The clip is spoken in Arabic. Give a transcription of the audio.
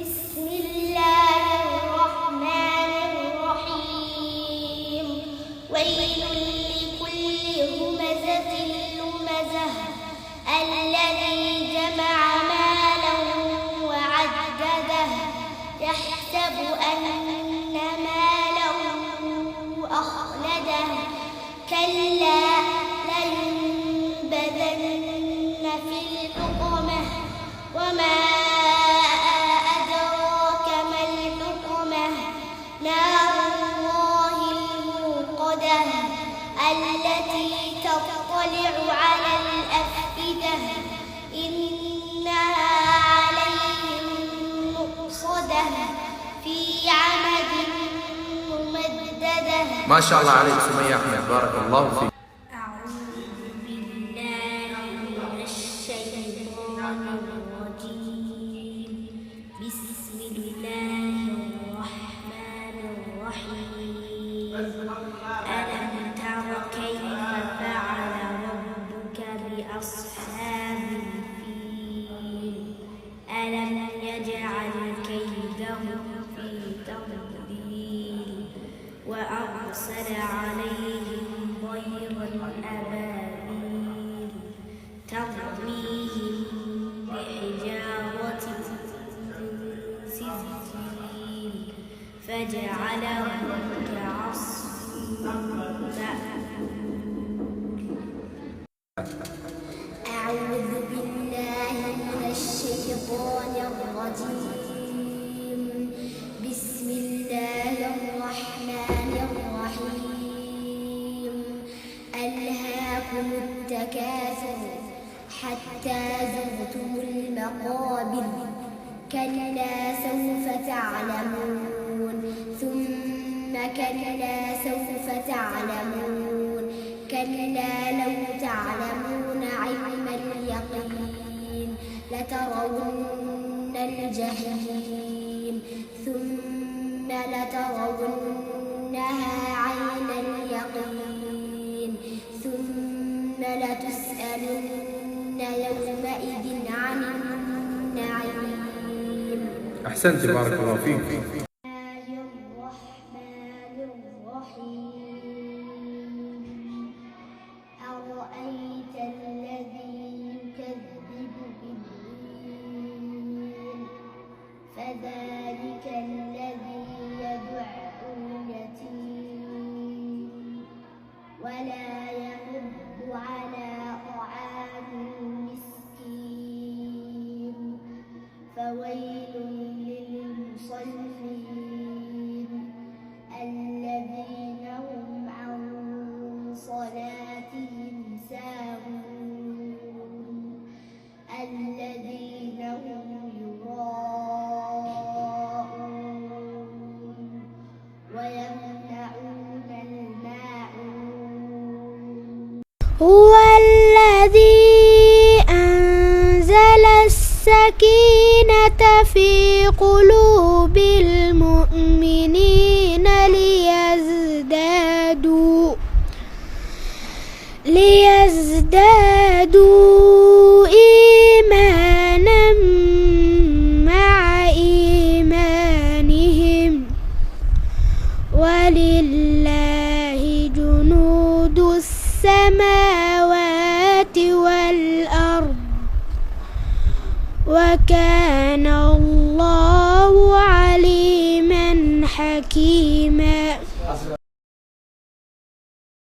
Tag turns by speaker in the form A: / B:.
A: بسم الله الرحمن الرحيم ويل لكل همزة لمزة الذي جمع مالا وعدده يحسب أن ماله أخلده كلا لينبذن في الحطمة وما أدراك ما الحطمة نار الله الموقدة التي تطلع على الأفئدة إنها عليهم مؤصدة في عمد ممددة.
B: ما شاء الله عليك سمية أحمد، بارك الله فيك.
A: أعوذ بالله من الشيطان الرجيم بسم الله الرحمن الرحيم ألم تر كيف فعل ربك بأصحاب الفيل ألم يجعل كيدهم في تضليل وأرسل عليهم طيرا أبابيل ترميهم بحجارة من سجيل فجعلهم كعصف أعوذ بالله من الشيطان الرجيم بسم الله الرحمن الرحيم ألهاكم التكاثر حتى زرتم المقابر كلا سوف تعلمون ثم كلا سوف تعلمون كلا لو تعلمون علم اليقين لترون الجحيم ثم لترونها عين اليقين ثم لتسألن يومئذ عن النعيم.
B: أحسنت، بارك الله فيك.
A: الرحمن الرحيم أرأيت الذي يكذب بالدين فذلك الذي يدع اليتيم ولا يحض على طعام المسكين فويل للمصلين الذين هم عن صلاتهم ساهون الذين هم يراءون ويمنعون الماعون. هو الذي أنزل السكينة في قلوب المؤمنين ليزدادوا إيمانا مع إيمانهم ولله جنود السماوات والأرض وكان الله عليما حكيما.